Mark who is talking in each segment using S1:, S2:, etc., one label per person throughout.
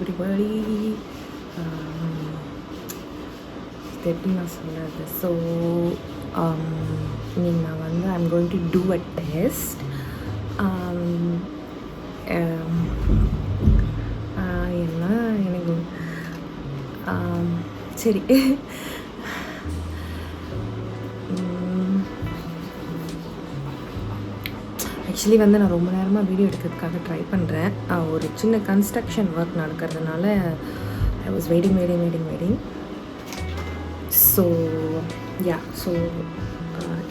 S1: everybody. எப்படி நான் சொல்கிறது? ஸோ இன்னைக்கு நான் வந்து I'm going to do a test. என்ன எனக்கு சரி ஆக்சுவலி வந்து நான் ரொம்ப நேரமாக வீடியோ எடுக்கிறதுக்காக ட்ரை பண்ணுறேன். ஒரு சின்ன கன்ஸ்ட்ரக்ஷன் ஒர்க் நடக்கிறதுனால I was waiting. So so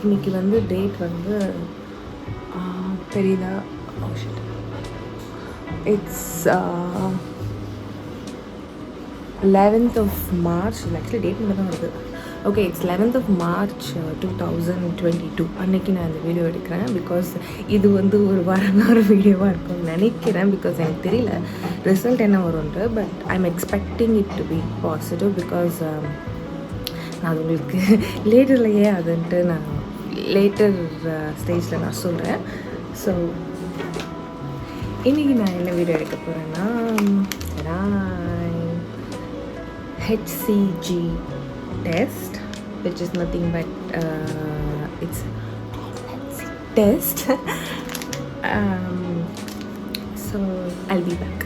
S1: இன்றைக்கி வந்து டேட் வந்து தெரியுதா? It's 11th of March. Actually date மட்டும் தான் வருது. Okay, it's 11th of March 2022. அன்றைக்கி நான் இந்த வீடியோ எடுக்கிறேன். பிகாஸ் இது வந்து ஒரு வாரமான வீடியோவாக இருக்கும்னு நினைக்கிறேன். பிகாஸ் எனக்கு தெரியல ரிசல்ட் என்ன வரும்ன்ட்டு. But I am expecting it to be positive. Because நான் அது உங்களுக்கு லேட்டர்லையே அதுன்ட்டு நான் லேட்டர் ஸ்டேஜில் நான் சொல்கிறேன். ஸோ இன்றைக்கி நான் என்ன வீடியோ எடுக்க போகிறேன்னா HCG test, which is nothing but it's test. So I'll be back.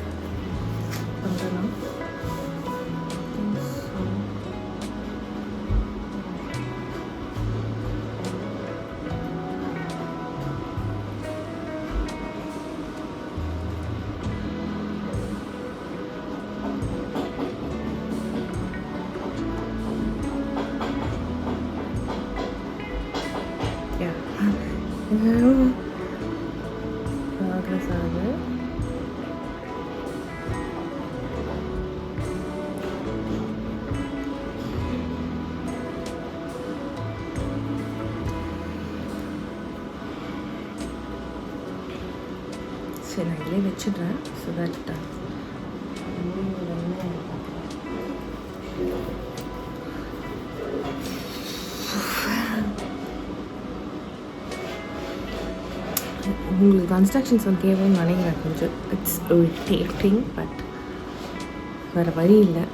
S1: Progress ஆகுது. சரி, நான் இதிலே வச்சுடுறேன். ஸோ தட் உங்களுக்கு கன்ஸ்ட்ரக்ஷன்ஸ் வந்து கேட்கணும்னு நினைக்கிறேன். கொஞ்சம் இட்ஸ் இரிட்டேட்டிங், பட் வேறு வழி இல்லை.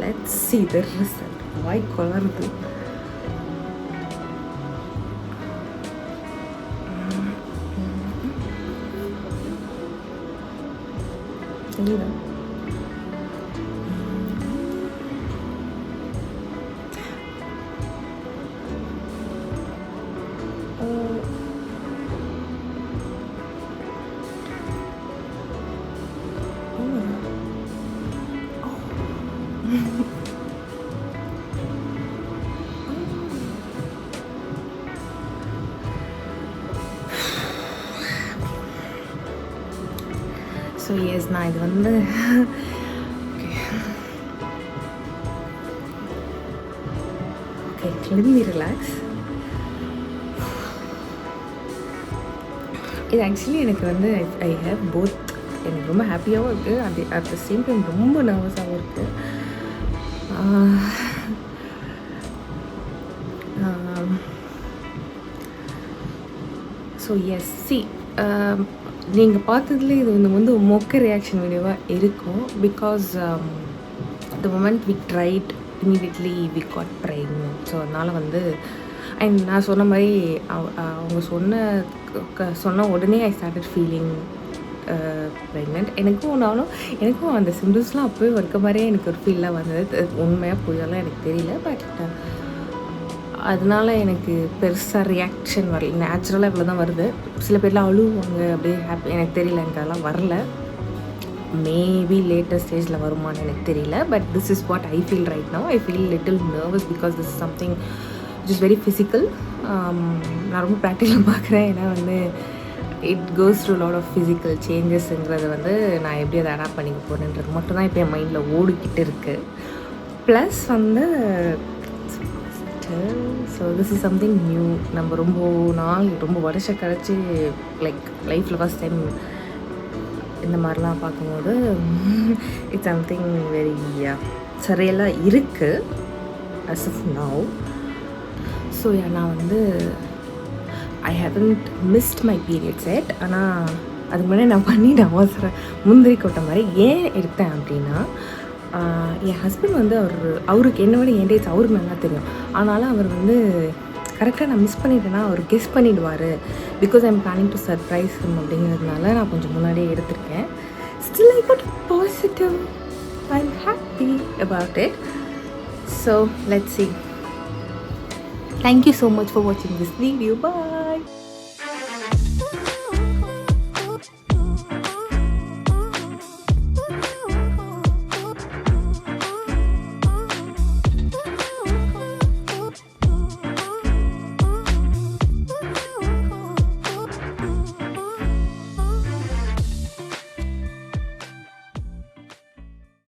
S1: Let's see the result. Why colorது? தெரியுதா? ஸோ எஸ், நான் இது வந்து ஓகே let me relax. இது ஆக்சுவலி எனக்கு வந்து ஐ ஹேவ் போத். எனக்கு ரொம்ப ஹாப்பியாகவும் இருக்குது, அது அட் த சேம் டைம் ரொம்ப நர்வஸாகவும் இருக்குது. ஸோ எஸ், சி நீங்கள் பார்த்ததுலேயே இது வந்து மொக்க ரியாக்ஷன் வீடியோவாக இருக்கும். Because the moment we tried immediately we got pregnant. So அதனால் வந்து அண்ட் நான் சொன்ன மாதிரி அவங்க சொன்ன உடனே ஐ ஸ்டார்டட் ஃபீலிங் ப்ரெக்னென்ட். எனக்கும் அந்த சிம்டம்ஸ்லாம் அப்போவே இருக்க மாதிரியே எனக்கு ஒரு ஃபீல்லாம் வந்தது. உண்மையாக புரியலாம் எனக்கு தெரியல. பட் அதனால எனக்கு பெருசாக ரியாக்ஷன் வரல. நேச்சுரலாக இவ்வளோ தான் வருது. சில பேர்லாம் அழுவாங்க அப்படியே ஹாப்பி, எனக்கு தெரியல, எனக்கு அதெல்லாம் வரல. மேபி லேட்டர் ஸ்டேஜில் வருமானு எனக்கு தெரியல. But this is what I feel right now. I feel little nervous because this is something which is very physical. நான் ரொம்ப ப்ராக்டிக்கலாக பார்க்குறேன். ஏன்னா வந்து it goes through lot of physical சேஞ்சஸ்ங்கிறத வந்து நான் எப்படி அதை அடாப்ட் பண்ணிக்க போகிறேன்றது மட்டும்தான் இப்போ என் மைண்டில் ஓடிக்கிட்டு இருக்குது. ப்ளஸ் வந்து so this is something new. நம்ம ரொம்ப வருஷம் கழிச்சு லைக் லைஃப்பில் ஃபஸ்ட் டைம் இந்த மாதிரிலாம் பார்க்கும்போது இட்ஸ் சம்திங் வெரி சரியெல்லாம் இருக்குது as of now. ஸோ நான் வந்து I haven't missed my periods yet. ஆனால் அதுக்கு முன்னாடி நான் பண்ணிட்டேன் அவசரம் முந்திரி கொட்டை மாதிரி. ஏன் எடுத்தேன் அப்படின்னா என் ஹஸ்பண்ட் வந்து அவருக்கு என்னோட என் டேட்ஸ் அவருக்கு நல்லா தெரியும். ஆனாலும் அவர் வந்து கரெக்டாக நான் மிஸ் பண்ணிட்டேன்னா அவர் கெஸ் பண்ணிவிடுவார். Because I am planning to surprise him அப்படிங்கிறதுனால நான் கொஞ்சம் முன்னாடியே எடுத்திருக்கேன். Still I got positive. I am happy about it. So let's see. Thank you so much for watching this video. Bye.